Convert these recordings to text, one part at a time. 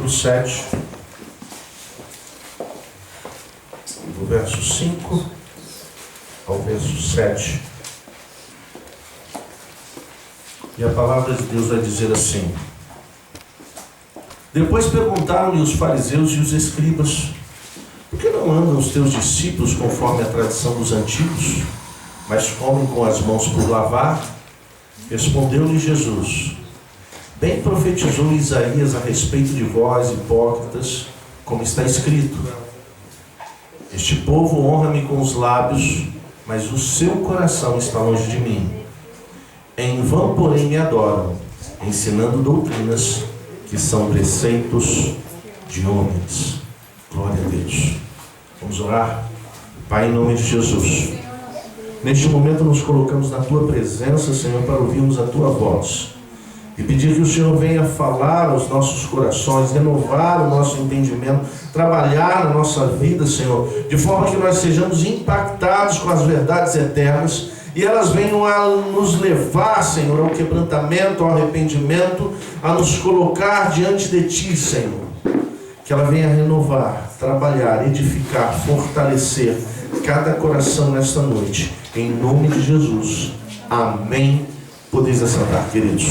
capítulo 7, do verso 5 ao verso 7. E a palavra de Deus vai dizer assim: Depois perguntaram-lhe os fariseus e os escribas: Por que não andam os teus discípulos conforme a tradição dos antigos, mas comem com as mãos por lavar? Respondeu-lhe Jesus: Bem profetizou Isaías a respeito de vós, hipócritas, como está escrito: Este povo honra-me com os lábios, mas o seu coração está longe de mim. Em vão, porém, me adoram, ensinando doutrinas que são preceitos de homens. Glória a Deus. Vamos orar? Pai, em nome de Jesus, neste momento nos colocamos na Tua presença, Senhor, para ouvirmos a Tua voz e pedir que o Senhor venha falar aos nossos corações, renovar o nosso entendimento, trabalhar na nossa vida, Senhor, de forma que nós sejamos impactados com as verdades eternas e elas venham a nos levar, Senhor, ao quebrantamento, ao arrependimento, a nos colocar diante de Ti, Senhor. Que ela venha renovar, trabalhar, edificar, fortalecer cada coração nesta noite. Em nome de Jesus. Amém. Podeis assentar, queridos.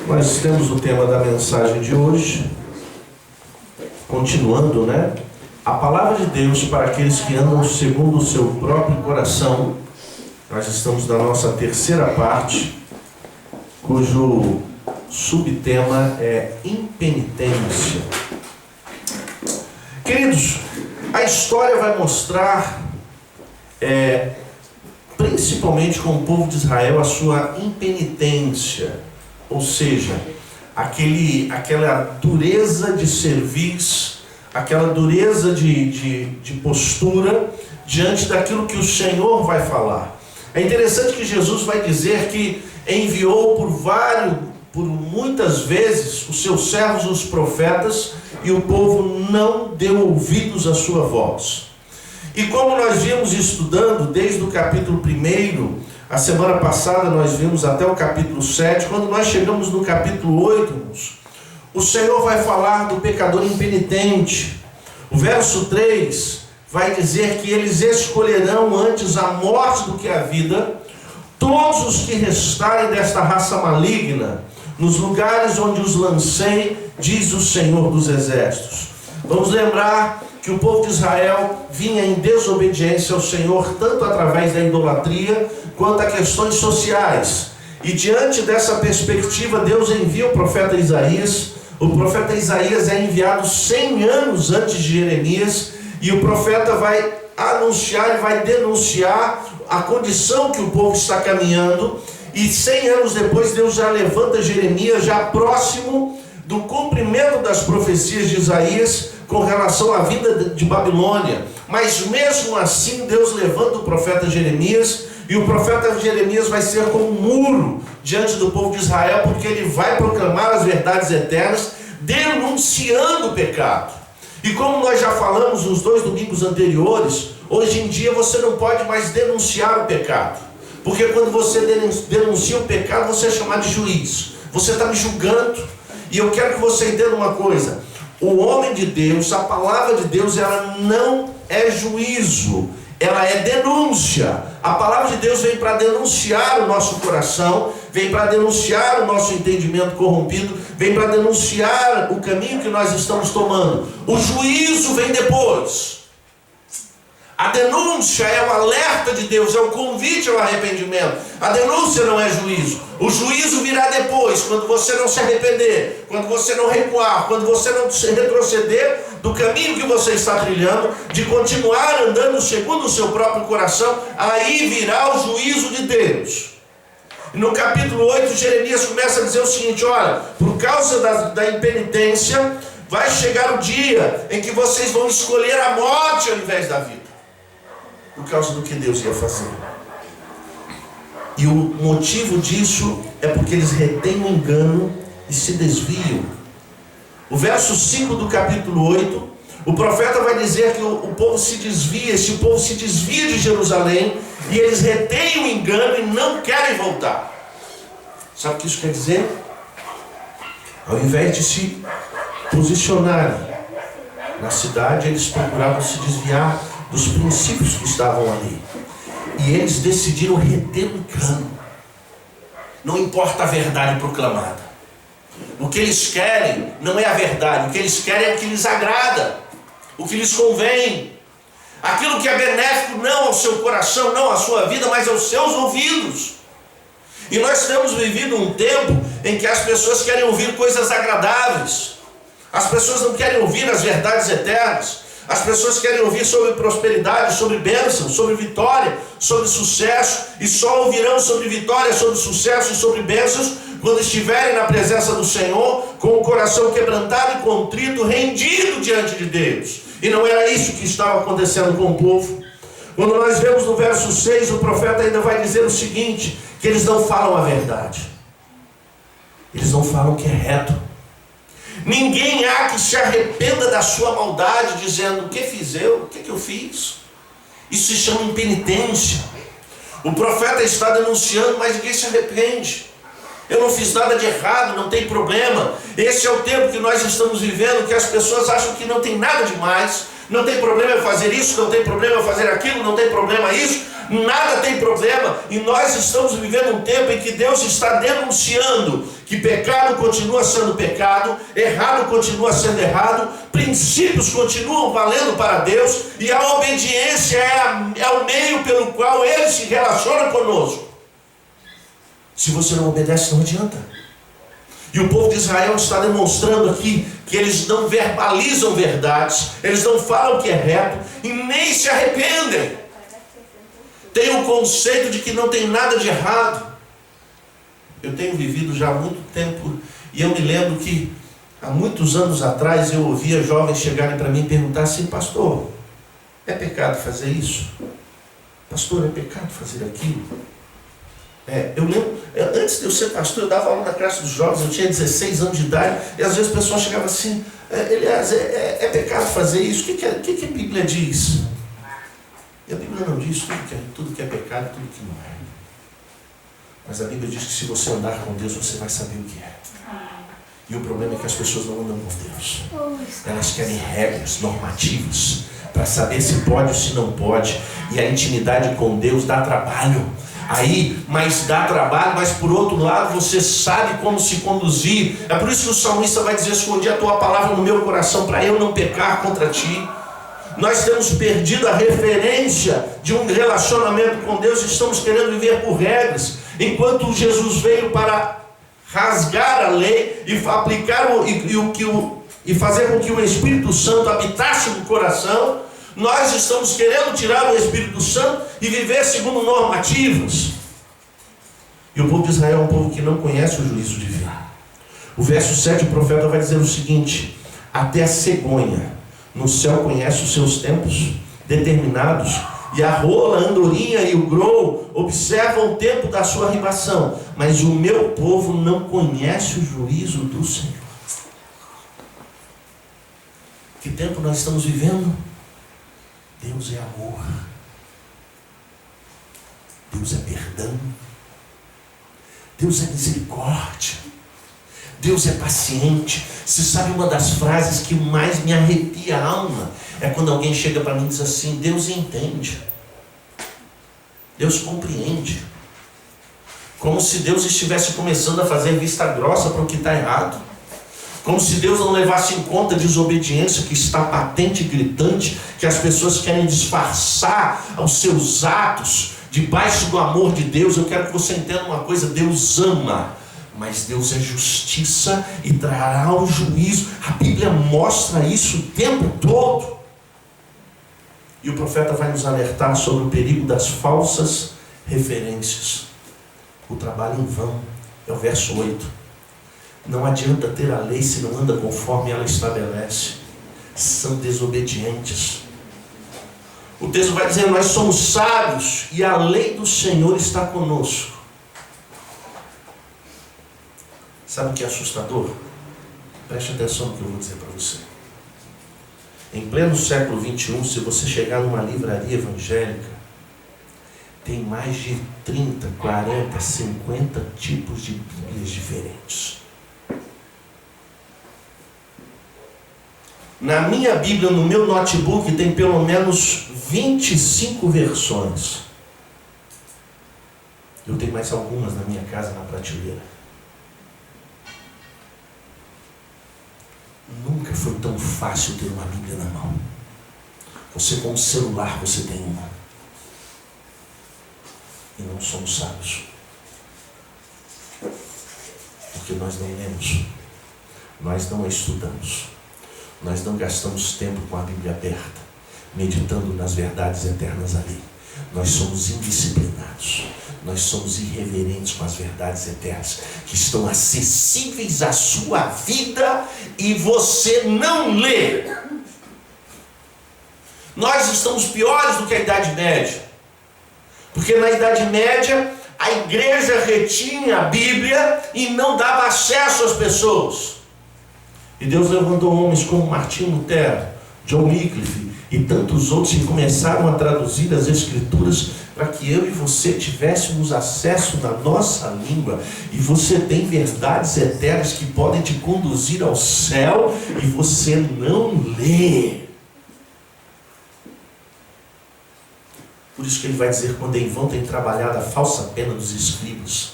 Nós temos o tema da mensagem de hoje. Continuando, né? A palavra de Deus para aqueles que andam segundo o seu próprio coração. Nós estamos na nossa terceira parte, cujo subtema é impenitência. Queridos, a história vai mostrar, principalmente com o povo de Israel, a sua impenitência, ou seja, aquela dureza de serviço, aquela dureza de postura diante daquilo que o Senhor vai falar. É interessante que Jesus vai dizer que enviou por muitas vezes os seus servos, os profetas, e o povo não deu ouvidos à sua voz. E como nós vimos estudando desde o capítulo 1, a semana passada nós vimos até o capítulo 7, quando nós chegamos no capítulo 8, irmãos, o Senhor vai falar do pecador impenitente. O verso 3 vai dizer que eles escolherão antes a morte do que a vida, todos os que restarem desta raça maligna, nos lugares onde os lancei, diz o Senhor dos Exércitos. Vamos lembrar que o povo de Israel vinha em desobediência ao Senhor, tanto através da idolatria, quanto a questões sociais. E diante dessa perspectiva, Deus envia o profeta Isaías. O profeta Isaías é enviado 100 anos antes de Jeremias, e o profeta vai anunciar e vai denunciar a condição que o povo está caminhando. E 100 anos depois, Deus já levanta Jeremias, já próximo do cumprimento das profecias de Isaías com relação à vinda de Babilônia. Mas mesmo assim, Deus levanta o profeta Jeremias, e o profeta Jeremias vai ser como um muro diante do povo de Israel, porque ele vai proclamar as verdades eternas, denunciando o pecado. E como nós já falamos nos 2 domingos anteriores, hoje em dia você não pode mais denunciar o pecado. Porque quando você denuncia o pecado, você é chamado de juiz. Você está me julgando. E eu quero que você entenda uma coisa: o homem de Deus, a palavra de Deus, ela não é juízo, ela é denúncia. A palavra de Deus vem para denunciar o nosso coração, vem para denunciar o nosso entendimento corrompido, vem para denunciar o caminho que nós estamos tomando. O juízo vem depois. A denúncia é o alerta de Deus, é o convite ao arrependimento. A denúncia não é juízo. O juízo virá depois, quando você não se arrepender, quando você não recuar, quando você não se retroceder do caminho que você está trilhando, de continuar andando segundo o seu próprio coração, aí virá o juízo de Deus. E no capítulo 8, Jeremias começa a dizer o seguinte: olha, por causa da impenitência, vai chegar o dia em que vocês vão escolher a morte ao invés da vida. Por causa do que Deus ia fazer. E o motivo disso é porque eles retêm o engano e se desviam. O verso 5 do capítulo 8, o profeta vai dizer que o povo se desvia, esse povo se desvia de Jerusalém, e eles retêm o engano e não querem voltar. Sabe o que isso quer dizer? Ao invés de se posicionarem na cidade, eles procuravam se desviar dos princípios que estavam ali. E eles decidiram reter o engano. Não importa a verdade proclamada. O que eles querem não é a verdade. O que eles querem é o que lhes agrada, o que lhes convém. Aquilo que é benéfico não ao seu coração, não à sua vida, mas aos seus ouvidos. E nós temos vivido um tempo em que as pessoas querem ouvir coisas agradáveis. As pessoas não querem ouvir as verdades eternas. As pessoas querem ouvir sobre prosperidade, sobre bênção, sobre vitória, sobre sucesso. E só ouvirão sobre vitória, sobre sucesso e sobre bênçãos quando estiverem na presença do Senhor, com o coração quebrantado e contrito, rendido diante de Deus. E não era isso que estava acontecendo com o povo. Quando nós vemos no verso 6, o profeta ainda vai dizer o seguinte, que eles não falam a verdade. Eles não falam o que é reto. Ninguém há que se arrependa da sua maldade, dizendo, o que fiz eu? O que eu fiz? Isso se chama impenitência. O profeta está denunciando, mas ninguém se arrepende. Eu não fiz nada de errado, não tem problema. Esse é o tempo que nós estamos vivendo, que as pessoas acham que não tem nada demais. Não tem problema eu fazer isso, não tem problema eu fazer aquilo, não tem problema isso. Nada tem problema. E nós estamos vivendo um tempo em que Deus está denunciando que pecado continua sendo pecado, errado continua sendo errado, princípios continuam valendo para Deus, e a obediência é o meio pelo qual Ele se relaciona conosco. Se você não obedece, não adianta. E o povo de Israel está demonstrando aqui que eles não verbalizam verdades, eles não falam o que é reto e nem se arrependem. Tem um conceito de que não tem nada de errado. Eu tenho vivido já há muito tempo e eu me lembro que há muitos anos atrás eu ouvia jovens chegarem para mim e perguntar assim, pastor, é pecado fazer isso? Pastor, é pecado fazer aquilo? Eu lembro, antes de eu ser pastor, eu dava aula na classe dos jovens, eu tinha 16 anos de idade, e às vezes o pessoal chegava assim, Elias, é pecado fazer isso? O que a Bíblia diz? E a Bíblia não diz tudo que é pecado e tudo que não é. Mas a Bíblia diz que se você andar com Deus, você vai saber o que é. E o problema é que as pessoas não andam com Deus. Elas querem regras, normativas, para saber se pode ou se não pode. E a intimidade com Deus dá trabalho. Mas dá trabalho, mas por outro lado você sabe como se conduzir. É por isso que o salmista vai dizer, escondi a tua palavra no meu coração para eu não pecar contra ti. Nós temos perdido a referência de um relacionamento com Deus e estamos querendo viver por regras, enquanto Jesus veio para rasgar a lei e aplicar e fazer com que o Espírito Santo habitasse no coração. Nós estamos querendo tirar o Espírito Santo e viver segundo normativas. E o povo de Israel é um povo que não conhece o juízo divino. O verso 7, o profeta vai dizer o seguinte, até a cegonha no céu conhece os seus tempos determinados, e a rola, a andorinha e o grou observam o tempo da sua ribação, mas o meu povo não conhece o juízo do Senhor. Que tempo nós estamos vivendo? Deus é amor, Deus é perdão, Deus é misericórdia, Deus é paciente. Você sabe, uma das frases que mais me arrepia a alma é quando alguém chega para mim e diz assim, Deus entende, Deus compreende. Como se Deus estivesse começando a fazer vista grossa para o que está errado. Como se Deus não levasse em conta a desobediência que está patente e gritante, que as pessoas querem disfarçar os seus atos debaixo do amor de Deus. Eu quero que você entenda uma coisa, Deus ama, mas Deus é justiça e trará o juízo. A Bíblia mostra isso o tempo todo. E o profeta vai nos alertar sobre o perigo das falsas referências. O trabalho em vão, é o verso 8. Não adianta ter a lei se não anda conforme ela estabelece. São desobedientes. O texto vai dizer, nós somos sábios e a lei do Senhor está conosco. Sabe o que é assustador? Preste atenção no que eu vou dizer para você. Em pleno século 21, se você chegar numa livraria evangélica, tem mais de 30, 40, 50 tipos de Bíblias diferentes. Na minha Bíblia, no meu notebook, tem pelo menos 25 versões. Eu tenho mais algumas na minha casa, na prateleira. Nunca foi tão fácil ter uma Bíblia na mão. Você com um celular, você tem uma. E não somos sábios. Porque nós não lemos. Nós não a estudamos. Nós não gastamos tempo com a Bíblia aberta, meditando nas verdades eternas ali. Nós somos indisciplinados. Nós somos irreverentes com as verdades eternas, que estão acessíveis à sua vida, e você não lê. Nós estamos piores do que a Idade Média. Porque na Idade Média, a igreja retinha a Bíblia e não dava acesso às pessoas. E Deus levantou homens como Martinho Lutero, John Wycliffe e tantos outros que começaram a traduzir as Escrituras para que eu e você tivéssemos acesso na nossa língua. E você tem verdades eternas que podem te conduzir ao céu e você não lê. Por isso que ele vai dizer: quando em vão tem trabalhado a falsa pena dos escribas.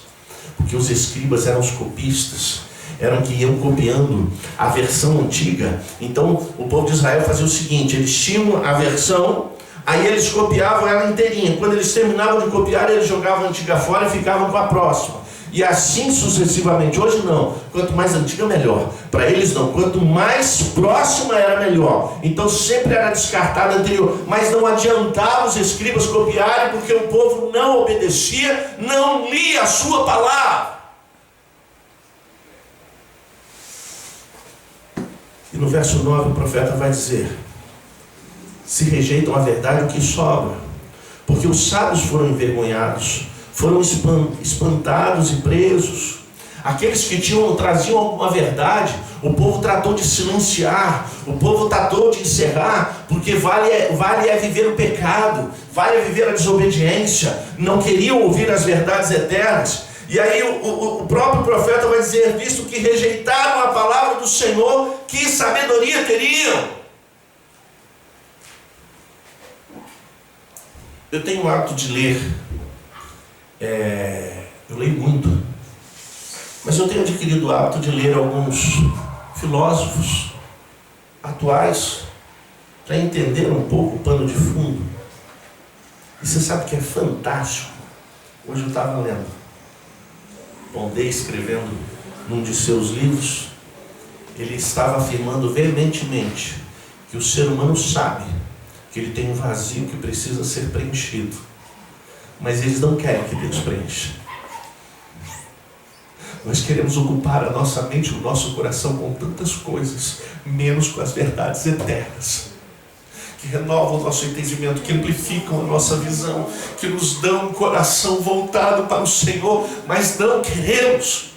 Porque os escribas eram os copistas, eram que iam copiando a versão antiga. Então o povo de Israel fazia o seguinte: eles tinham a versão, aí eles copiavam ela inteirinha. Quando eles terminavam de copiar, eles jogavam a antiga fora e ficavam com a próxima. E assim sucessivamente. Hoje não, quanto mais antiga melhor. Para eles não, quanto mais próxima era melhor. Então sempre era descartada a anterior. Mas não adiantava os escribas copiarem, porque o povo não obedecia, não lia a sua palavra. E no verso 9 o profeta vai dizer: se rejeitam a verdade, o que sobra? Porque os sábios foram envergonhados, foram espantados e presos. Aqueles que traziam alguma verdade, o povo tratou de silenciar, o povo tratou de encerrar, porque vale é viver o pecado, vale é viver a desobediência, não queriam ouvir as verdades eternas. E aí o próprio profeta vai dizer: visto que rejeitaram a palavra do Senhor, que sabedoria teriam? Eu tenho o hábito de ler, eu leio muito, mas eu tenho adquirido o hábito de ler alguns filósofos atuais, para entender um pouco o pano de fundo. E você sabe que é fantástico. Hoje eu estava lendo Pondé, escrevendo num de seus livros, ele estava afirmando veementemente que o ser humano sabe que ele tem um vazio que precisa ser preenchido, mas eles não querem que Deus preencha. Nós queremos ocupar a nossa mente, o nosso coração com tantas coisas, menos com as verdades eternas, que renovam o nosso entendimento, que amplificam a nossa visão, que nos dão um coração voltado para o Senhor, mas não queremos.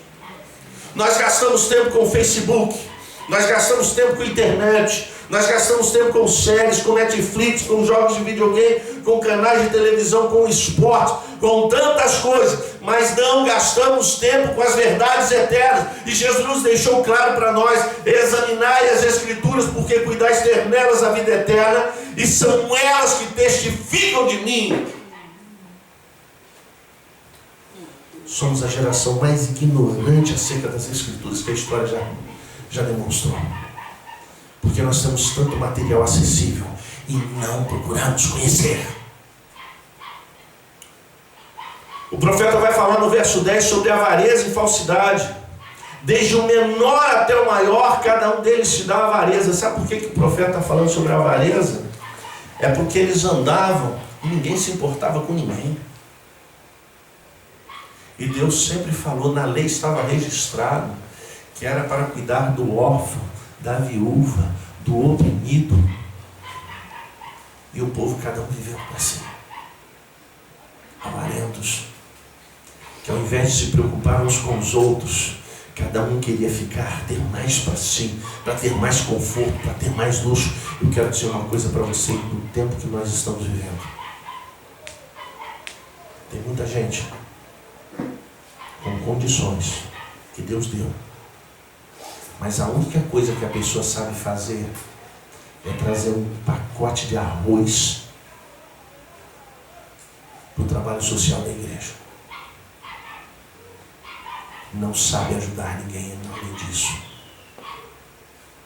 Nós gastamos tempo com o Facebook, nós gastamos tempo com a internet, nós gastamos tempo com séries, com Netflix, com jogos de videogame, com canais de televisão, com esporte, com tantas coisas, mas não gastamos tempo com as verdades eternas. E Jesus nos deixou claro para nós: examinai as Escrituras, porque cuidais ter nelas a vida eterna, e são elas que testificam de mim. Somos a geração mais ignorante acerca das Escrituras que a história já demonstrou. Porque nós temos tanto material acessível e não procuramos conhecer. O profeta vai falar no verso 10 sobre avareza e falsidade. Desde o menor até o maior, cada um deles se dá avareza. Sabe por que o profeta está falando sobre a avareza? É porque eles andavam e ninguém se importava com ninguém. E Deus sempre falou, na lei estava registrado, que era para cuidar do órfão, da viúva, do oprimido. E o povo, cada um viveu para si, avarentos, que ao invés de se preocupar uns com os outros, cada um queria ter mais para si, para ter mais conforto, para ter mais luxo. Eu quero dizer uma coisa para você: no tempo que nós estamos vivendo, tem muita gente com condições que Deus deu, mas a única coisa que a pessoa sabe fazer é trazer um pacote de arroz para o trabalho social da igreja. Não sabe ajudar ninguém em nome disso.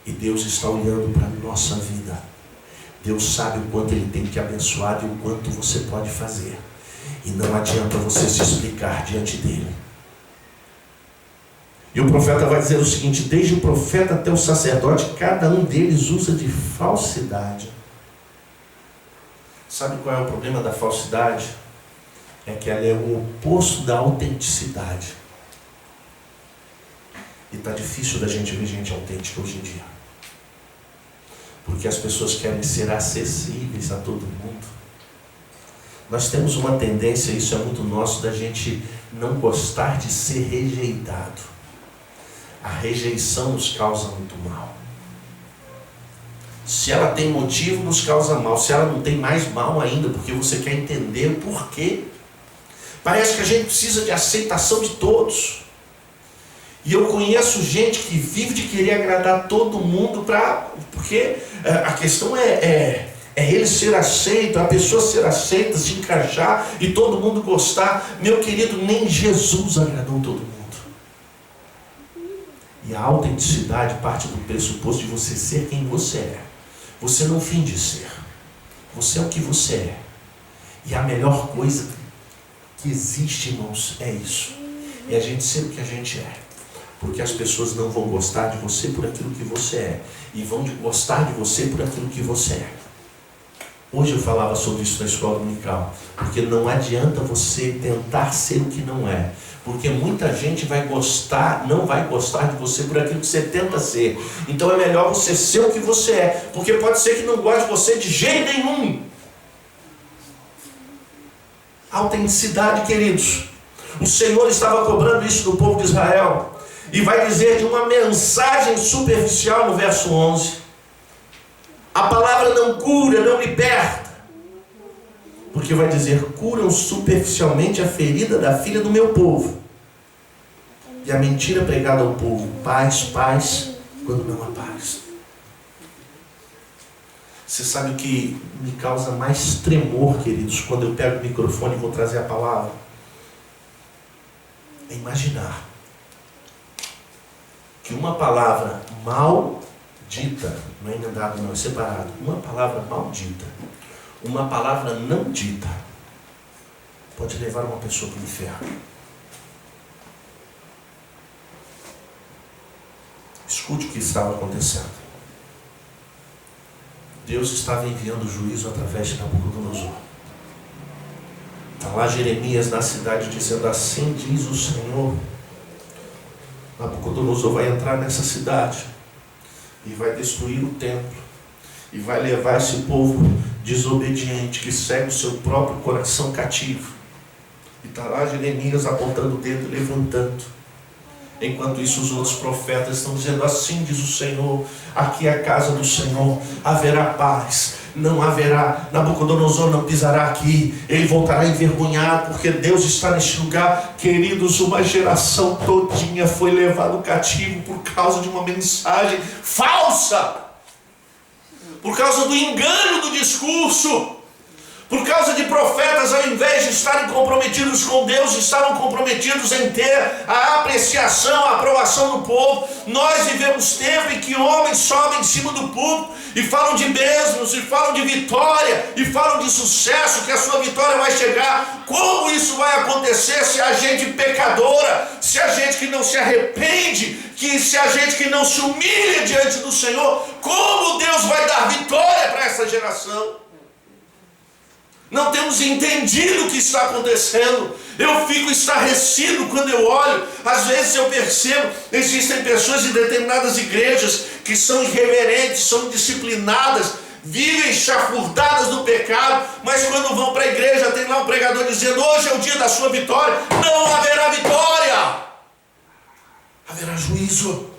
E Deus está olhando para a nossa vida. Deus sabe o quanto Ele tem te abençoado e o quanto você pode fazer. E não adianta você se explicar diante dEle. E o profeta vai dizer o seguinte: desde o profeta até o sacerdote, cada um deles usa de falsidade. Sabe qual é o problema da falsidade? É que ela é o oposto da autenticidade. E está difícil da gente ver gente autêntica hoje em dia. Porque as pessoas querem ser acessíveis a todo mundo. Nós temos uma tendência, isso é muito nosso, da gente não gostar de ser rejeitado. A rejeição nos causa muito mal. Se ela tem motivo, nos causa mal. Se ela não tem, mais mal ainda, porque você quer entender o porquê. Parece que a gente precisa de aceitação de todos. E eu conheço gente que vive de querer agradar todo mundo, porque a questão é ele ser aceito, a pessoa ser aceita, se encaixar e todo mundo gostar. Meu querido, nem Jesus agradou todo mundo. E a autenticidade parte do pressuposto de você ser quem você é. Você não finge ser. Você é o que você é. E a melhor coisa que existe, irmãos, é isso. É a gente ser o que a gente é. Porque as pessoas não vão gostar de você por aquilo que você é. E vão gostar de você por aquilo que você é. Hoje eu falava sobre isso na escola dominical. Porque não adianta você tentar ser o que não é. Porque muita gente não vai gostar de você por aquilo que você tenta ser. Então é melhor você ser o que você é. Porque pode ser que não goste de você de jeito nenhum. Autenticidade, queridos. O Senhor estava cobrando isso do povo de Israel. E vai dizer de uma mensagem superficial no verso 11. A palavra não cura, não liberta. Porque vai dizer: curam superficialmente a ferida da filha do meu povo. E a mentira pregada ao povo: paz, paz, quando não há paz. Você sabe o que me causa mais tremor, queridos, quando eu pego o microfone e vou trazer a palavra? É imaginar que uma palavra mal dita, não é emendado, não, é separado. Uma palavra maldita, uma palavra não dita, pode levar uma pessoa para o inferno. Escute o que estava acontecendo. Deus estava enviando juízo através de Nabucodonosor. Está lá Jeremias na cidade dizendo: assim diz o Senhor. Nabucodonosor vai entrar nessa cidade e vai destruir o templo e vai levar esse povo desobediente que segue o seu próprio coração cativo. E está lá Jeremias apontando o dedo e levantando. Enquanto isso, os outros profetas estão dizendo: assim diz o Senhor, aqui é a casa do Senhor, haverá paz, não haverá, Nabucodonosor não pisará aqui, ele voltará envergonhado, porque Deus está neste lugar. Queridos, uma geração todinha foi levada cativo por causa de uma mensagem falsa, por causa do engano do discurso, por causa de profetas, ao invés de estarem comprometidos com Deus, estavam comprometidos em ter a apreciação, a aprovação do povo. Nós vivemos tempo em que homens sobem em cima do púlpito e falam de bênçãos, e falam de vitória, e falam de sucesso, que a sua vitória vai chegar. Como isso vai acontecer se a gente pecadora, se a gente que não se arrepende, se a gente que não se humilha diante do Senhor, como Deus vai dar vitória para essa geração? Não temos entendido o que está acontecendo. Eu fico estarrecido quando eu olho. Às vezes eu percebo, existem pessoas em determinadas igrejas que são irreverentes, são indisciplinadas, vivem chafurdadas no pecado, mas quando vão para a igreja tem lá um pregador dizendo: hoje é o dia da sua vitória. Não haverá vitória, haverá juízo.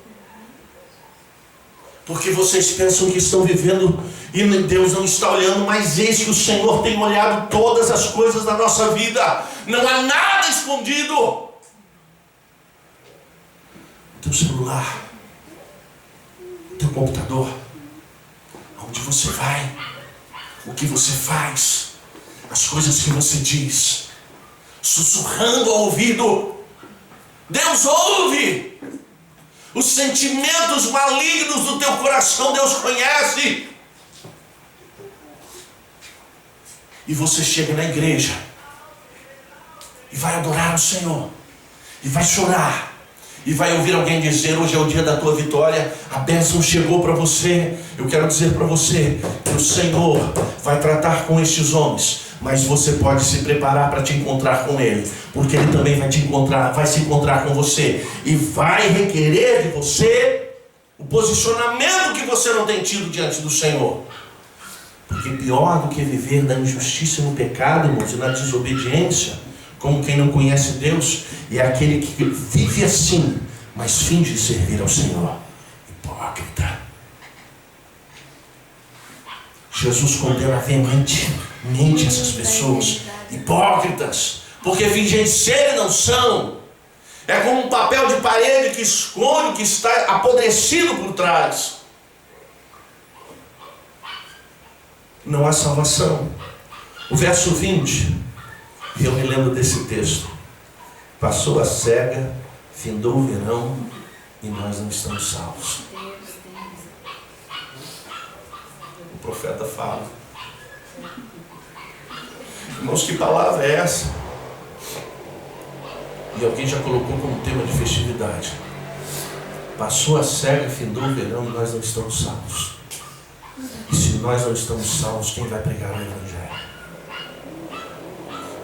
Porque vocês pensam que estão vivendo e Deus não está olhando, mas eis que o Senhor tem olhado todas as coisas da nossa vida. Não há nada escondido. O teu celular, o teu computador, há um onde você vai, o que você faz, as coisas que você diz, sussurrando ao ouvido. Deus ouve. Os sentimentos malignos do teu coração Deus conhece. E você chega na igreja e vai adorar o Senhor, e vai chorar, e vai ouvir alguém dizer: hoje é o dia da tua vitória, a bênção chegou para você. Eu quero dizer para você que o Senhor vai tratar com estes homens, mas você pode se preparar para te encontrar com Ele, porque Ele também vai te encontrar, vai se encontrar com você, e vai requerer de você o posicionamento que você não tem tido diante do Senhor. Porque pior do que viver na injustiça e no pecado, irmãos, e na desobediência, como quem não conhece Deus, é aquele que vive assim, mas finge servir ao Senhor. Hipócrita. Jesus condena veementemente essas pessoas, hipócritas, porque fingem ser e não são. É como um papel de parede que esconde o que está apodrecido por trás. Não há salvação. O verso 20, eu me lembro desse texto. Passou a cega, findou o verão, e nós não estamos salvos. O profeta fala. Irmãos, que palavra é essa? E alguém já colocou como tema de festividade. Passou a cega, findou o verão, e nós não estamos salvos. E se nós não estamos salvos, quem vai pregar o Evangelho?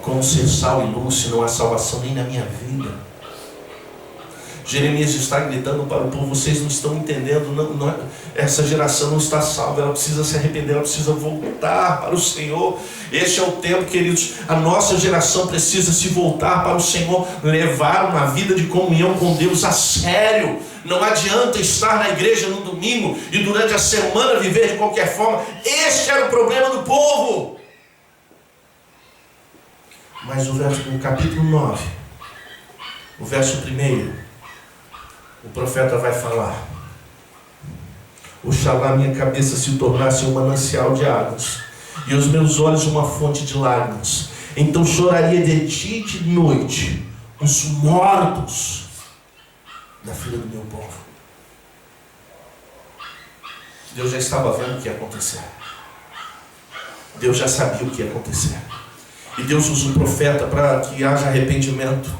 Como ser sal e luz se não há salvação nem na minha vida? Jeremias está gritando para o povo: vocês não estão entendendo, essa geração não está salva, ela precisa se arrepender, ela precisa voltar para o Senhor. Este é o tempo, queridos, a nossa geração precisa se voltar para o Senhor, levar uma vida de comunhão com Deus a sério. Não adianta estar na igreja no domingo e durante a semana viver de qualquer forma. Este era o problema do povo. Mas no capítulo 9, o verso 1, o profeta vai falar: oxalá minha cabeça se tornasse um manancial de águas, e os meus olhos uma fonte de lágrimas. Então choraria de dia e de noite os mortos da filha do meu povo. Deus já estava vendo o que ia acontecer. Deus já sabia o que ia acontecer. E Deus usa um profeta para que haja arrependimento.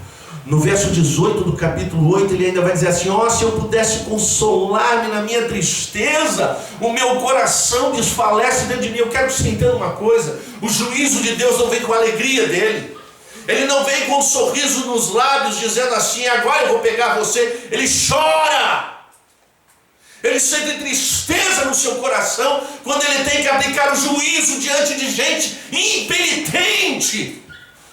No verso 18 do capítulo 8, ele ainda vai dizer assim: ó, se eu pudesse consolar-me na minha tristeza, o meu coração desfalece dentro de mim. Eu quero que você entenda uma coisa: o juízo de Deus não vem com a alegria dele. Ele não vem com um sorriso nos lábios dizendo assim: agora eu vou pegar você. Ele chora. Ele sente tristeza no seu coração quando ele tem que aplicar o juízo diante de gente impenitente,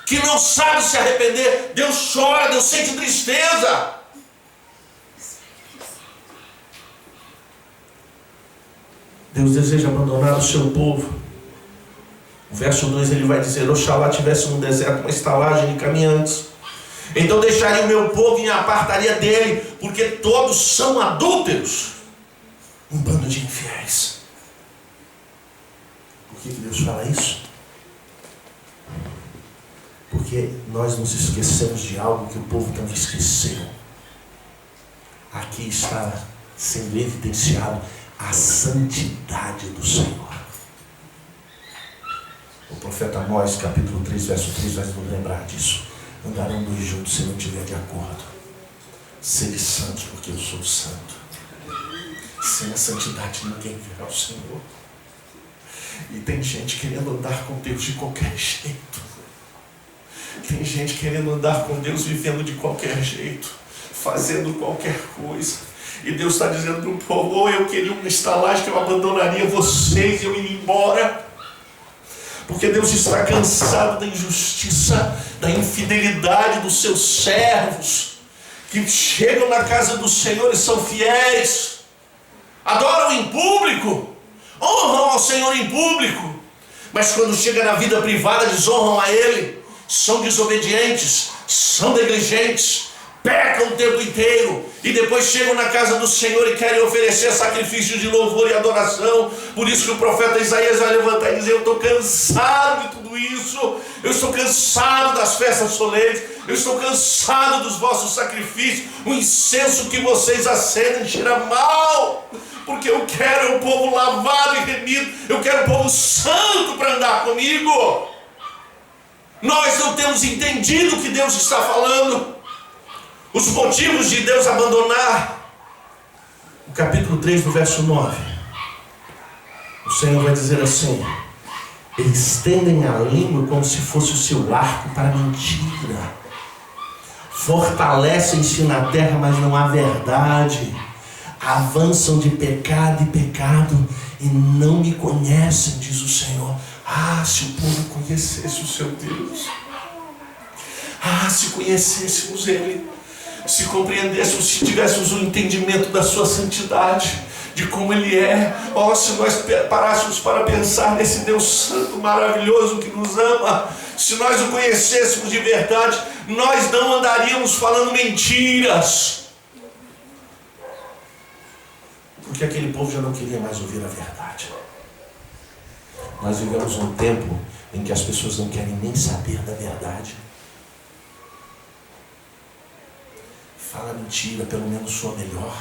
que não sabe se arrepender. Deus chora, Deus sente tristeza. Deus deseja abandonar o seu povo. O verso 2 ele vai dizer: oxalá tivesse no deserto uma estalagem de caminhantes, então deixaria o meu povo e me apartaria dele, porque todos são adúlteros, um bando de infiéis. Por que Deus fala isso? Porque nós nos esquecemos de algo que o povo também esqueceu. Aqui está sendo evidenciado a santidade do Senhor. O profeta Amós, capítulo 3, verso 3, vai nos lembrar disso. Andarão dois juntos se não estiver de acordo. Sede santos, porque eu sou santo. Sem a santidade ninguém verá o Senhor. E tem gente querendo andar com Deus de qualquer jeito. Tem gente querendo andar com Deus vivendo de qualquer jeito, fazendo qualquer coisa. E Deus está dizendo para o povo: ou eu queria uma estalagem que eu abandonaria vocês e eu ia embora. Porque Deus está cansado da injustiça, da infidelidade dos seus servos, que chegam na casa do Senhor e são fiéis, adoram em público, honram ao Senhor em público, mas quando chega na vida privada desonram a Ele, são desobedientes, são negligentes, pecam o tempo inteiro e depois chegam na casa do Senhor e querem oferecer sacrifício de louvor e adoração. Por isso que o profeta Isaías vai levantar e dizer: eu estou cansado de tudo isso, eu estou cansado das festas solenes, eu estou cansado dos vossos sacrifícios, o incenso que vocês acendem cheira mal, porque eu quero um povo lavado e remido, eu quero um povo santo para andar comigo. Nós não temos entendido o que Deus está falando, os motivos de Deus abandonar. O capítulo 3, do verso 9, o Senhor vai dizer assim: eles tendem a língua como se fosse o seu arco para mentira, fortalecem-se na terra, mas não há verdade, avançam de pecado em pecado e não me conhecem, diz o Senhor. Ah, se o povo conhecesse o seu Deus, ah, se conhecêssemos Ele, se compreendêssemos, se tivéssemos um entendimento da sua santidade, de como Ele é. Oh, se nós parássemos para pensar nesse Deus santo, maravilhoso, que nos ama, se nós o conhecêssemos de verdade, nós não andaríamos falando mentiras, porque aquele povo já não queria mais ouvir a verdade. Nós vivemos um tempo em que as pessoas não querem nem saber da verdade. Fala mentira, pelo menos sou melhor.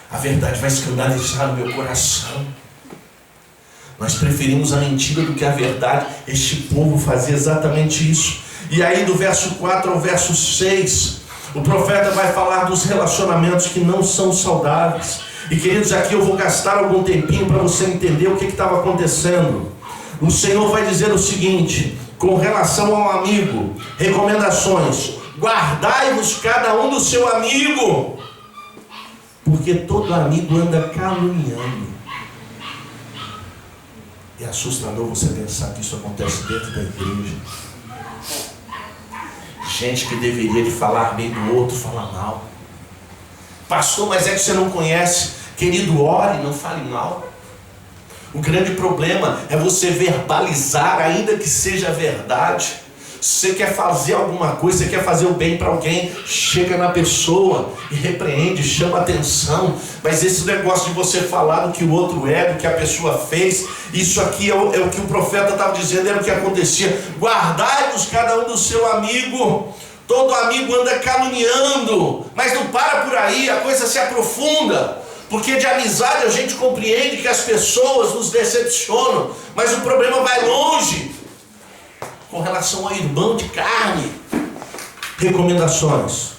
A verdade vai escandalizar o meu coração. Nós preferimos a mentira do que a verdade. Este povo fazia exatamente isso. E aí do verso 4 ao verso 6, o profeta vai falar dos relacionamentos que não são saudáveis. E queridos, aqui eu vou gastar algum tempinho para você entender o que estava acontecendo. O Senhor vai dizer o seguinte, com relação ao amigo: recomendações: guardai-vos cada um do seu amigo, porque todo amigo anda caluniando. É assustador você pensar que isso acontece dentro da igreja. Gente que deveria de falar bem do outro, fala mal. Pastor, mas é que você não conhece. Querido, ore, não fale mal. O grande problema é você verbalizar, ainda que seja verdade. Se você quer fazer alguma coisa, você quer fazer o bem para alguém, chega na pessoa e repreende, chama atenção. Mas esse negócio de você falar do que o outro é, do que a pessoa fez, isso aqui é o que o profeta estava dizendo, era o que acontecia. Guardai-vos cada um do seu amigo. Todo amigo anda caluniando, mas não para por aí, a coisa se aprofunda. Porque de amizade a gente compreende que as pessoas nos decepcionam, mas o problema vai longe com relação ao irmão de carne. Recomendações: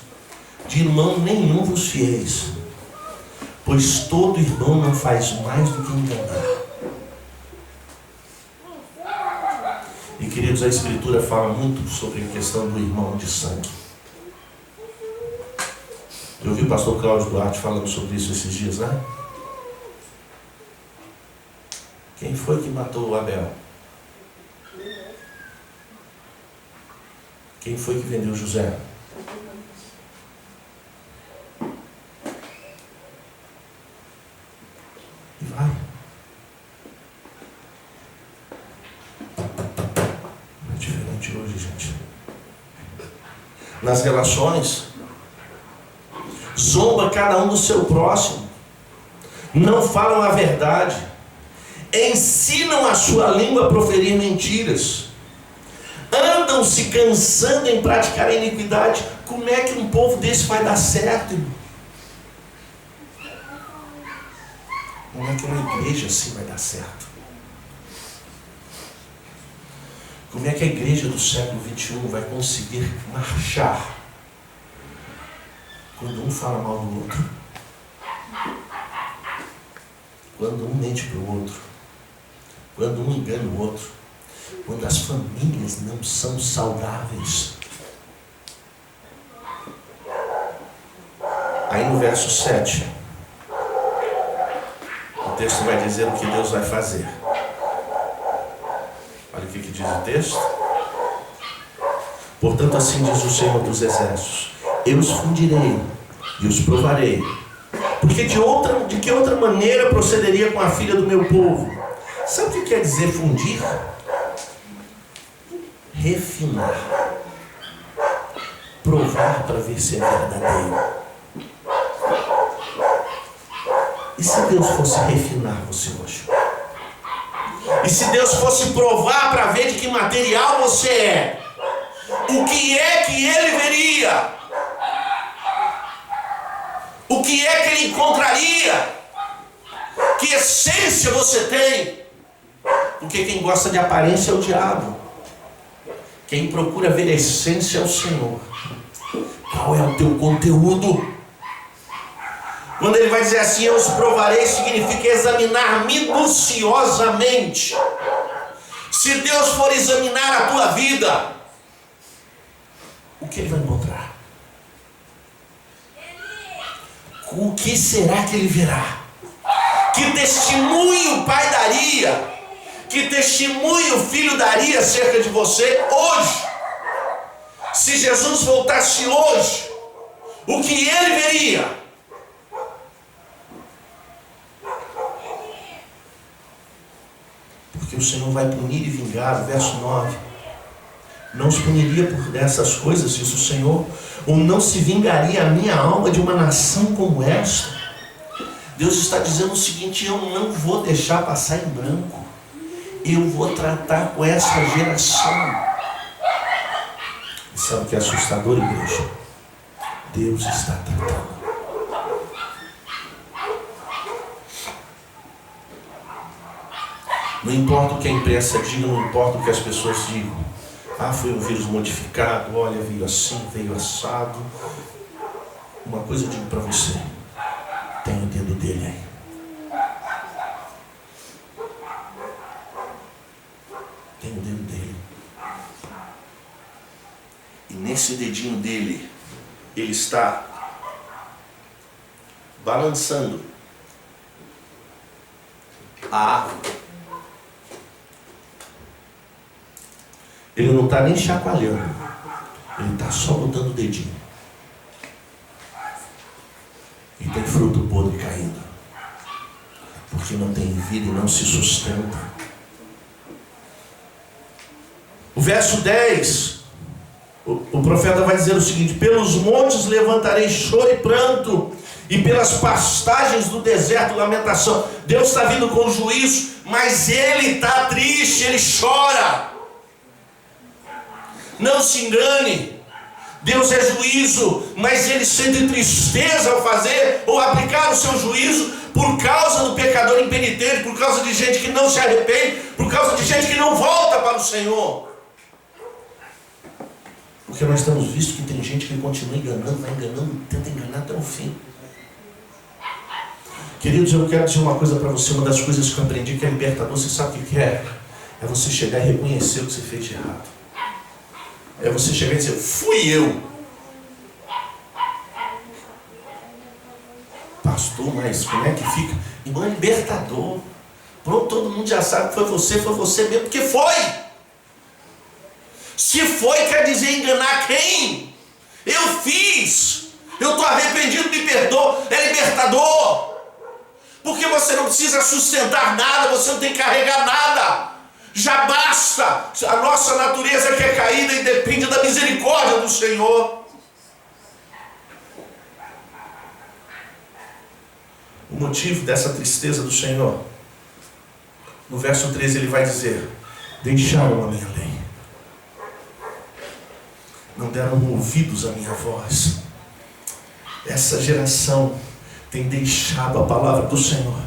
de irmão nenhum vos fieis, pois todo irmão não faz mais do que enganar. E queridos, a Escritura fala muito sobre a questão do irmão de sangue. Eu ouvi o pastor Cláudio Duarte falando sobre isso esses dias, né? Quem foi que matou o Abel? Quem foi que vendeu José? E vai. É diferente hoje, gente. Nas relações, zomba cada um do seu próximo, não falam a verdade, ensinam a sua língua a proferir mentiras, andam se cansando em praticar iniquidade. Como é que um povo desse vai dar certo, irmão? Como é que uma igreja assim vai dar certo? Como é que a igreja do século XXI vai conseguir marchar quando um fala mal do outro, quando um mente para o outro, quando um engana o outro, quando as famílias não são saudáveis? Aí no verso 7, o texto vai dizer o que Deus vai fazer. Olha o que diz o texto. Portanto, assim diz o Senhor dos Exércitos: eu os fundirei e os provarei, porque de que outra maneira procederia com a filha do meu povo? Sabe o que quer dizer fundir? Refinar, provar para ver se é verdadeiro. E se Deus fosse refinar você hoje? E se Deus fosse provar para ver de que material você é? O que é que Ele veria? O que é que Ele encontraria? Que essência você tem? Porque quem gosta de aparência é o diabo. Quem procura ver a essência é o Senhor. Qual é o teu conteúdo? Quando ele vai dizer assim, eu os provarei, significa examinar minuciosamente. Se Deus for examinar a tua vida, o que Ele vai encontrar? O que será que Ele verá? Que testemunho o Pai daria? Que testemunho o Filho daria acerca de você hoje? Se Jesus voltasse hoje, o que Ele veria? Porque o Senhor vai punir e vingar, verso 9. Não os puniria por dessas coisas, diz o Senhor, ou não se vingaria a minha alma de uma nação como esta? Deus está dizendo o seguinte, eu não vou deixar passar em branco. Eu vou tratar com essa geração. E sabe o que é assustador, igreja? Deus está tratando. Não importa o que a imprensa diga, não importa o que as pessoas digam. Ah, foi um vírus modificado, olha, veio assim, veio assado. Uma coisa eu digo para você, tem o dedo dele aí. Tem o dedo dele. E nesse dedinho dele, ele está balançando a árvore. Ele não está nem chacoalhando. Ele está só botando o dedinho. E tem fruto podre caindo. Porque não tem vida e não se sustenta. O verso 10, o profeta vai dizer o seguinte: pelos montes levantarei choro e pranto, e pelas pastagens do deserto lamentação. Deus está vindo com juízo, mas Ele está triste, Ele chora. Não se engane, Deus é juízo, mas Ele sente tristeza ao fazer ou aplicar o seu juízo por causa do pecador impenitente, por causa de gente que não se arrepende, por causa de gente que não volta para o Senhor. Porque nós temos visto que tem gente que continua enganando, vai enganando, tenta enganar até o fim. Queridos, eu quero dizer uma coisa para você, uma das coisas que eu aprendi que é libertador, você sabe o que é? É você chegar e reconhecer o que você fez de errado. É você chegar e dizer, fui eu. Pastor, mas como é que fica? Irmão, é libertador. Pronto, todo mundo já sabe que foi você mesmo, porque foi. Se foi, quer dizer enganar quem? Eu fiz. Eu estou arrependido, me perdoa. É libertador. Porque você não precisa sustentar nada, você não tem que carregar nada. Já basta. A nossa natureza que é caída e depende da misericórdia do Senhor. O motivo dessa tristeza do Senhor, no verso 13 ele vai dizer: deixaram a minha lei, não deram ouvidos à minha voz. Essa geração tem deixado a palavra do Senhor,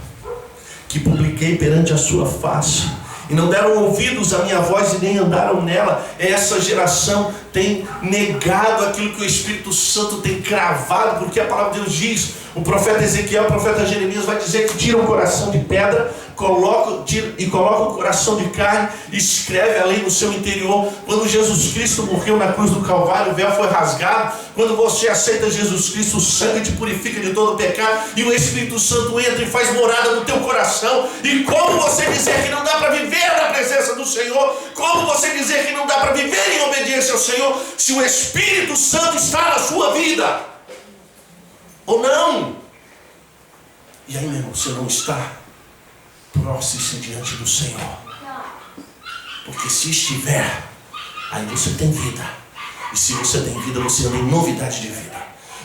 que publiquei perante a sua face, e não deram ouvidos à minha voz e nem andaram nela. Essa geração tem negado aquilo que o Espírito Santo tem cravado, porque a palavra de Deus diz, o profeta Ezequiel, o profeta Jeremias vai dizer que tira o coração de pedra, coloca o coração de carne, escreve a lei no seu interior. Quando Jesus Cristo morreu na cruz do Calvário, o véu foi rasgado. Quando você aceita Jesus Cristo, o sangue te purifica de todo o pecado, e o Espírito Santo entra e faz morada no teu coração. E como você dizer que não dá para viver na presença do Senhor? Como você dizer que não dá para viver em obediência ao Senhor, se o Espírito Santo está na sua vida? Ou não? E aí, meu irmão, você não está? Prostre-se diante do Senhor. Porque se estiver, aí você tem vida. E se você tem vida, você anda em novidade de vida.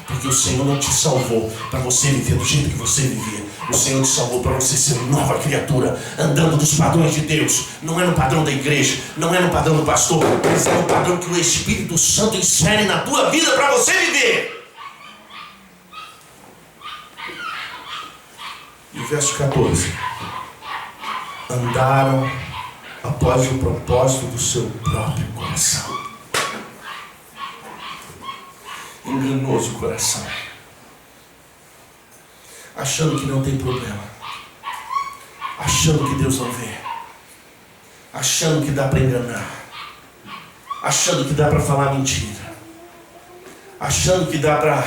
Porque o Senhor não te salvou para você viver do jeito que você vivia. O Senhor te salvou para você ser nova criatura, andando dos padrões de Deus. Não é no padrão da igreja, não é no padrão do pastor, mas é no padrão que o Espírito Santo insere na tua vida para você viver. E o verso 14: andaram após o propósito do seu próprio coração. Enganoso coração, achando que não tem problema, achando que Deus não vê, achando que dá para enganar, achando que dá para falar mentira, achando que dá para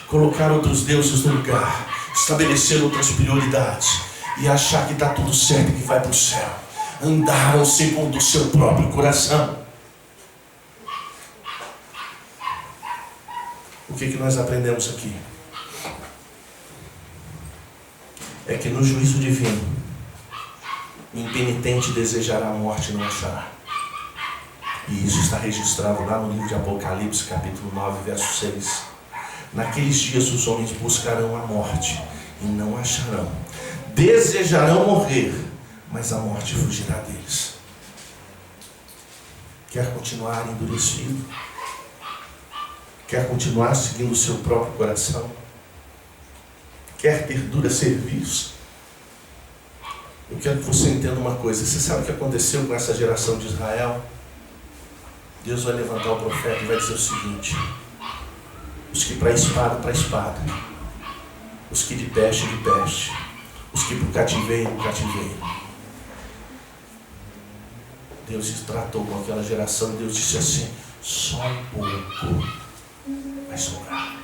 colocar outros deuses no lugar, estabelecer outras prioridades e achar que está tudo certo e que vai para o céu. Andaram segundo o seu próprio coração. O que nós aprendemos aqui? É que no juízo divino, o impenitente desejará a morte e não achará. E isso está registrado lá no livro de Apocalipse, capítulo 9, verso 6. Naqueles dias os homens buscarão a morte e não acharão. Desejarão morrer, mas a morte fugirá deles. Quer continuar endurecido? Quer continuar seguindo o seu próprio coração? Quer ter dura serviço? Eu quero que você entenda uma coisa. Você sabe o que aconteceu com essa geração de Israel? Deus vai levantar o profeta e vai dizer o seguinte: os que para espada, os que de peste, os que para o cativeiro. Deus se tratou com aquela geração. Deus disse assim: só um pouco vai sobrar.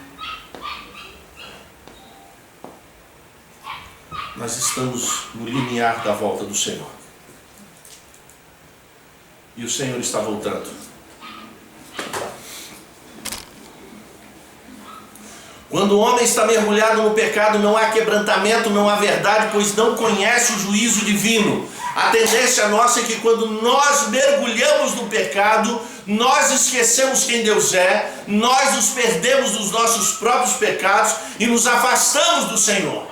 Nós estamos no limiar da volta do Senhor. E o Senhor está voltando. Quando o homem está mergulhado no pecado, não há quebrantamento, não há verdade, pois não conhece o juízo divino. A tendência nossa é que quando nós mergulhamos no pecado, nós esquecemos quem Deus é, nós nos perdemos dos nossos próprios pecados e nos afastamos do Senhor.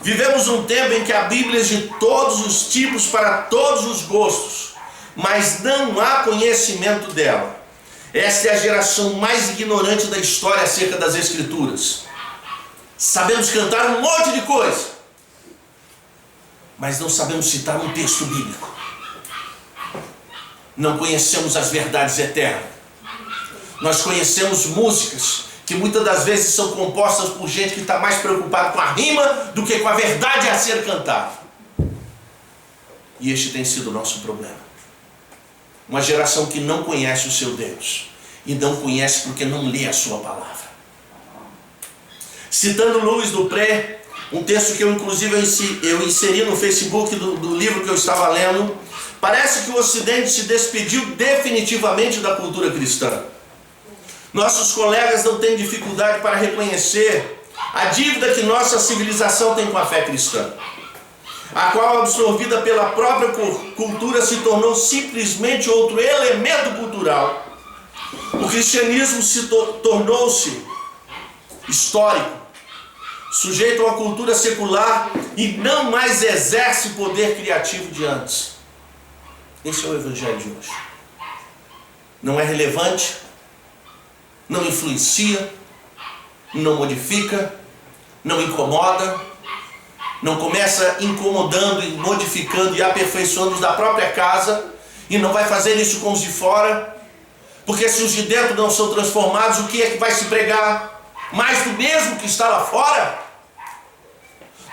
Vivemos um tempo em que há Bíblias de todos os tipos para todos os gostos, mas não há conhecimento dela. Esta é a geração mais ignorante da história acerca das Escrituras. Sabemos cantar um monte de coisa, mas não sabemos citar um texto bíblico. Não conhecemos as verdades eternas. Nós conhecemos músicas que muitas das vezes são compostas por gente que está mais preocupada com a rima do que com a verdade a ser cantada. E este tem sido o nosso problema. Uma geração que não conhece o seu Deus. E não conhece porque não lê a sua palavra. Citando Louis Dupré, um texto que eu inclusive inseri no Facebook do livro que eu estava lendo, parece que o Ocidente se despediu definitivamente da cultura cristã. Nossos colegas não têm dificuldade para reconhecer a dívida que nossa civilização tem com a fé cristã, a qual, absorvida pela própria cultura, se tornou simplesmente outro elemento cultural. O cristianismo tornou-se histórico, sujeito a uma cultura secular e não mais exerce o poder criativo de antes. Esse é o evangelho de hoje. Não é relevante, não influencia, não modifica, não incomoda, não começa incomodando e modificando e aperfeiçoando os da própria casa e não vai fazer isso com os de fora, porque se os de dentro não são transformados, o que é que vai se pregar? Mais do mesmo que está lá fora?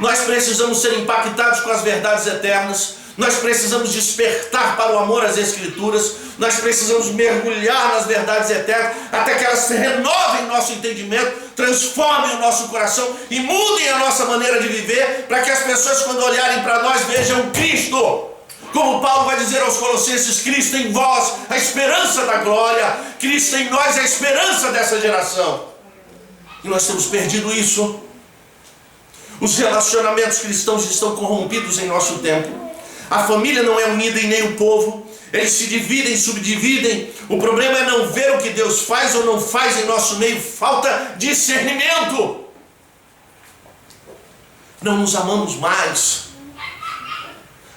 Nós precisamos ser impactados com as verdades eternas, nós precisamos despertar para o amor às Escrituras, nós precisamos mergulhar nas verdades eternas, até que elas renovem nosso entendimento, transformem o nosso coração e mudem a nossa maneira de viver, para que as pessoas, quando olharem para nós, vejam Cristo. Como Paulo vai dizer aos Colossenses: Cristo em vós, a esperança da glória, Cristo em nós, a esperança dessa geração. E nós temos perdido isso. Os relacionamentos cristãos estão corrompidos em nosso tempo. A família não é unida e nem o povo. Eles se dividem, subdividem. O problema é não ver o que Deus faz ou não faz em nosso meio. Falta discernimento. Não nos amamos mais.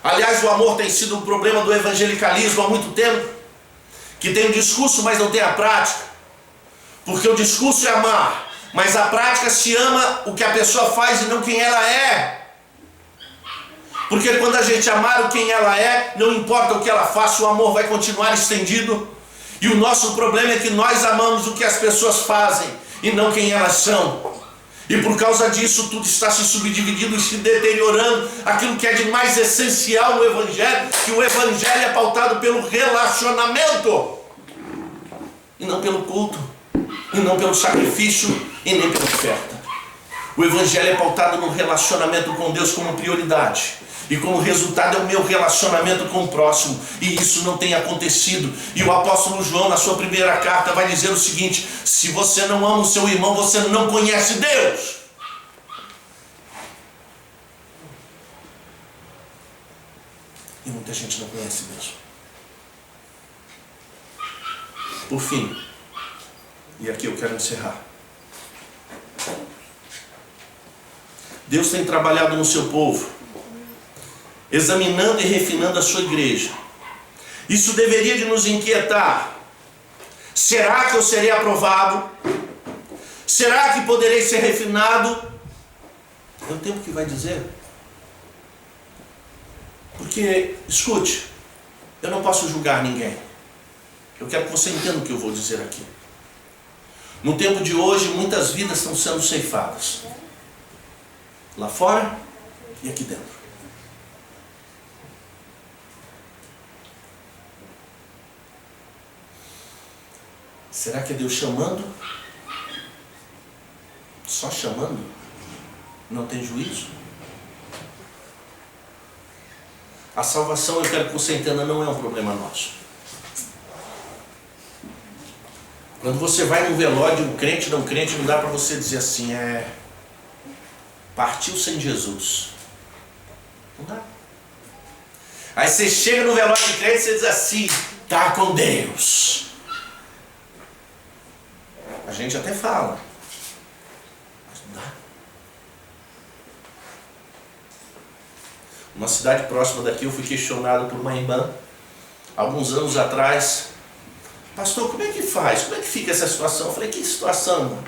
Aliás, o amor tem sido um problema do evangelicalismo há muito tempo. Que tem o discurso, mas não tem a prática. Porque o discurso é amar, mas a prática se ama o que a pessoa faz e não quem ela é. Porque quando a gente amar o quem ela é, não importa o que ela faça, o amor vai continuar estendido. E o nosso problema é que nós amamos o que as pessoas fazem e não quem elas são. E por causa disso tudo está se subdividindo e se deteriorando. Aquilo que é de mais essencial no Evangelho, que o Evangelho é pautado pelo relacionamento. E não pelo culto, e não pelo sacrifício, e nem pela oferta. O Evangelho é pautado no relacionamento com Deus como prioridade. E como resultado é o meu relacionamento com o próximo. E isso não tem acontecido. E o apóstolo João, na sua primeira carta, vai dizer o seguinte: se você não ama o seu irmão, você não conhece Deus. E muita gente não conhece Deus. Por fim, e aqui eu quero encerrar. Deus tem trabalhado no seu povo, examinando e refinando a sua igreja. Isso deveria de nos inquietar. Será que eu serei aprovado? Será que poderei ser refinado? É o tempo que vai dizer. Porque, escute, eu não posso julgar ninguém. Eu quero que você entenda o que eu vou dizer aqui. No tempo de hoje, muitas vidas estão sendo ceifadas. Lá fora e aqui dentro. Será que é Deus chamando? Só chamando? Não tem juízo? A salvação, eu quero que você entenda, não é um problema nosso. Quando você vai num velório de um crente, não crente, não dá para você dizer assim, partiu sem Jesus. Não dá. Aí você chega no velório de crente e você diz assim, tá com Deus. A gente até fala, mas não dá. Uma cidade próxima daqui, eu fui questionado por uma irmã, alguns anos atrás: pastor, como é que faz? Como é que fica essa situação? Eu falei, que situação, irmão?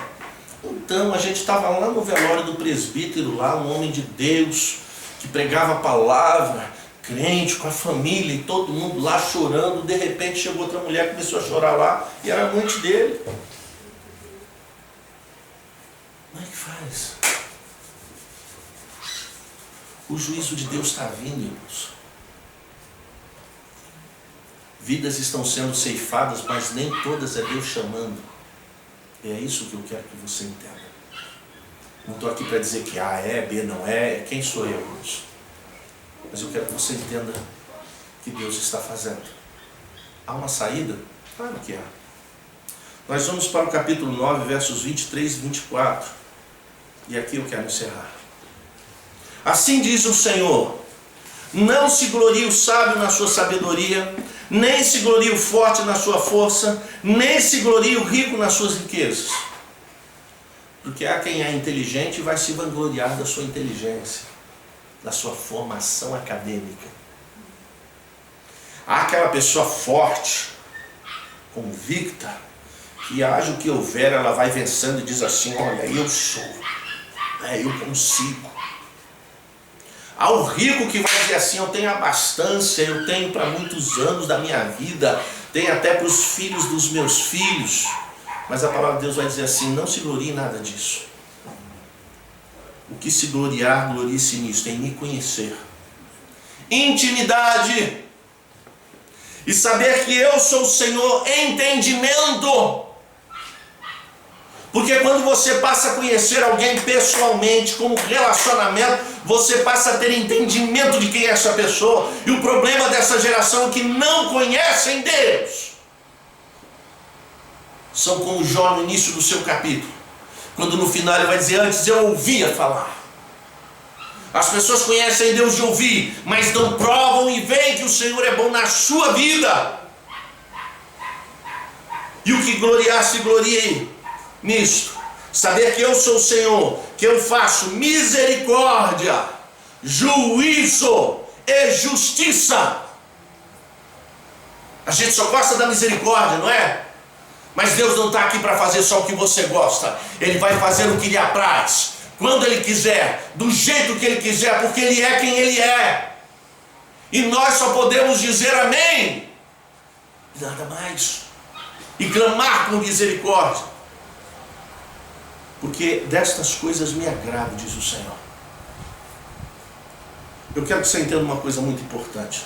Então, a gente estava lá no velório do presbítero, lá, um homem de Deus, que pregava a palavra, crente, com a família, e todo mundo lá chorando. De repente chegou outra mulher, começou a chorar lá, e era amante dele. Como é que faz? O juízo de Deus está vindo, irmãos. Vidas estão sendo ceifadas, mas nem todas é Deus chamando. É isso que eu quero que você entenda. Não estou aqui para dizer que A é, B não é. Quem sou eu, irmãos? Mas eu quero que você entenda que Deus está fazendo. Há uma saída? Claro que há. Nós vamos para o capítulo 9, versos 23 e 24. E aqui eu quero encerrar. Assim diz o Senhor: não se glorie o sábio na sua sabedoria, nem se glorie o forte na sua força, nem se glorie o rico nas suas riquezas. Porque há quem é inteligente e vai se vangloriar da sua inteligência, da sua formação acadêmica. Há aquela pessoa forte, convicta, que haja o que houver, ela vai vencendo e diz assim: olha, eu sou, eu consigo. Há o rico que vai dizer assim: eu tenho abastança, eu tenho para muitos anos da minha vida, tenho até para os filhos dos meus filhos. Mas a palavra de Deus vai dizer assim: não se glorie em nada disso. O que se gloriar, glorie-se nisto, em me conhecer. Intimidade. E saber que eu sou o Senhor, entendimento. Porque quando você passa a conhecer alguém pessoalmente, como relacionamento, você passa a ter entendimento de quem é essa pessoa. E o problema dessa geração é que não conhecem Deus. São como Jó no início do seu capítulo, quando no final ele vai dizer: antes eu ouvia falar, As pessoas conhecem Deus de ouvir, mas não provam e veem que o Senhor é bom na sua vida. E o que gloriar se glorie nisto. Saber que eu sou o Senhor, que eu faço misericórdia, juízo e justiça. A gente só gosta da misericórdia, não é? Mas Deus não está aqui para fazer só o que você gosta. Ele vai fazer o que lhe apraz, quando Ele quiser, do jeito que Ele quiser, porque Ele é quem Ele é. E nós só podemos dizer amém, nada mais, e clamar por misericórdia, porque destas coisas me agrado, diz o Senhor. Eu quero que você entenda uma coisa muito importante.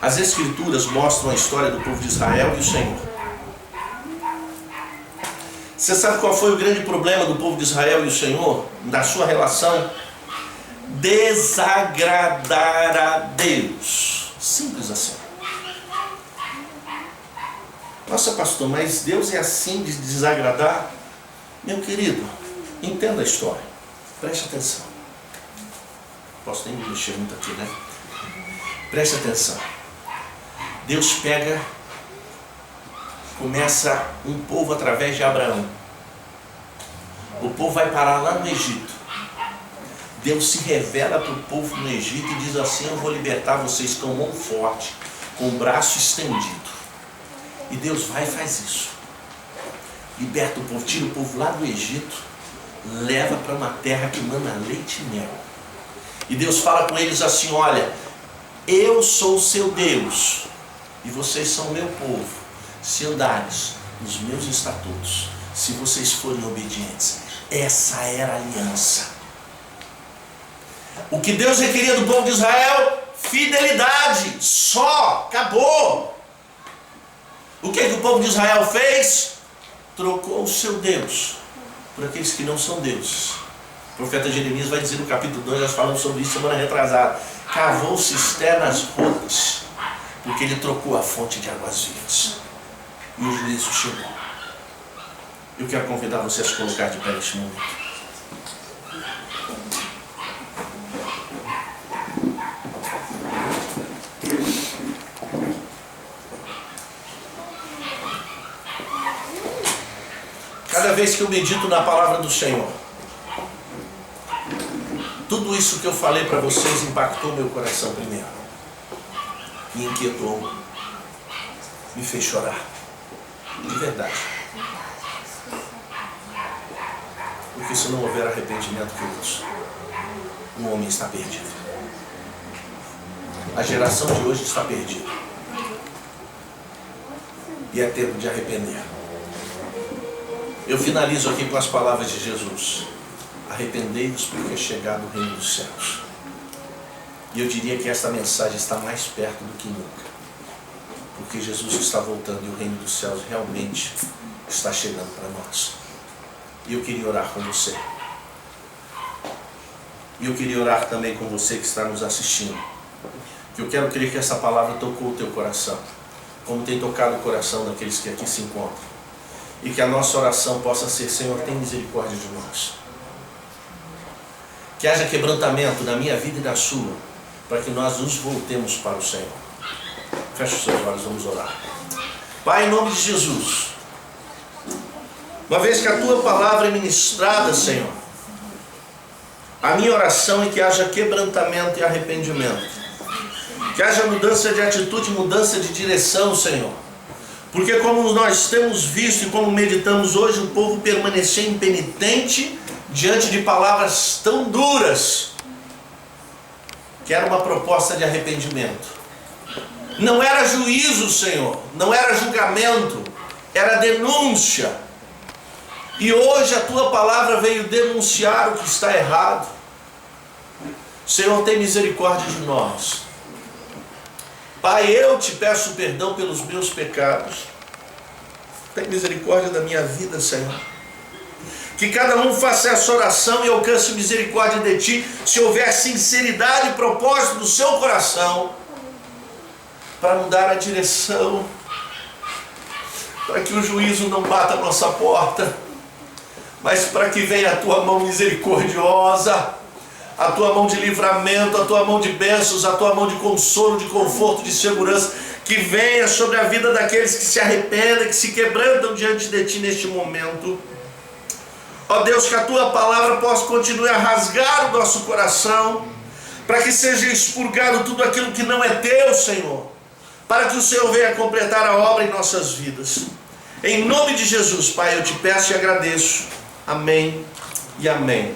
As Escrituras mostram a história do povo de Israel e o Senhor. Você sabe qual foi o grande problema do povo de Israel e o Senhor? Da sua relação? Desagradar a Deus. Simples assim. Nossa, pastor, mas Deus é assim de desagradar? Meu querido, entenda a história. Preste atenção. Posso nem me mexer muito aqui, né? Preste atenção. Deus começa um povo através de Abraão. O povo vai parar lá no Egito. Deus se revela para o povo no Egito e diz assim: eu vou libertar vocês com mão forte, com o braço estendido. E Deus vai e faz isso. Liberta o povo, tira o povo lá do Egito, leva para uma terra que manda leite e mel. E Deus fala com eles assim: olha, eu sou o seu Deus, e vocês são o meu povo, se andares nos meus estatutos, se vocês forem obedientes. Essa era a aliança. O que Deus requeria do povo de Israel? Fidelidade, só, acabou. O que o povo de Israel fez? Trocou o seu Deus por aqueles que não são deuses. O profeta Jeremias vai dizer no capítulo 2, nós falamos sobre isso semana retrasada: cavou cisternas rotas, porque ele trocou a fonte de águas vivas. E o juízo chegou. Eu quero convidar você a se colocar de pé neste momento. Cada vez que eu medito na palavra do Senhor, tudo isso que eu falei para vocês impactou meu coração primeiro. Me inquietou, me fez chorar, de verdade. Porque se não houver arrependimento, queridos, o homem está perdido. A geração de hoje está perdida. E é tempo de arrepender. Eu finalizo aqui com as palavras de Jesus: arrependei-vos, porque é chegado o reino dos céus. E eu diria que esta mensagem está mais perto do que nunca, porque Jesus está voltando e o reino dos céus realmente está chegando para nós. E eu queria orar com você. E eu queria orar também com você que está nos assistindo. Que eu quero crer que essa palavra tocou o teu coração, como tem tocado o coração daqueles que aqui se encontram. E que a nossa oração possa ser: Senhor, tem misericórdia de nós. Que haja quebrantamento na minha vida e na sua, para que nós nos voltemos para o Senhor. Feche os seus olhos, vamos orar. Pai, em nome de Jesus, uma vez que a tua palavra é ministrada, Senhor, a minha oração é que haja quebrantamento e arrependimento. Que haja mudança de atitude, mudança de direção, Senhor. Porque como nós temos visto e como meditamos hoje, o povo permanecia impenitente diante de palavras tão duras, que era uma proposta de arrependimento. Não era juízo, Senhor, não era julgamento, era denúncia. E hoje a tua palavra veio denunciar o que está errado. Senhor, tem misericórdia de nós. Pai, eu te peço perdão pelos meus pecados. Tem misericórdia da minha vida, Senhor. Que cada um faça essa oração e alcance misericórdia de ti, se houver sinceridade e propósito no seu coração, para mudar a direção, para que o juízo não bata a nossa porta, mas para que venha a tua mão misericordiosa, a tua mão de livramento, a tua mão de bênçãos, a tua mão de consolo, de conforto, de segurança, que venha sobre a vida daqueles que se arrependem, que se quebrantam diante de ti neste momento. Ó Deus, que a tua palavra possa continuar a rasgar o nosso coração, para que seja expurgado tudo aquilo que não é teu, Senhor, para que o Senhor venha completar a obra em nossas vidas. Em nome de Jesus, Pai, eu te peço e agradeço. Amém e amém.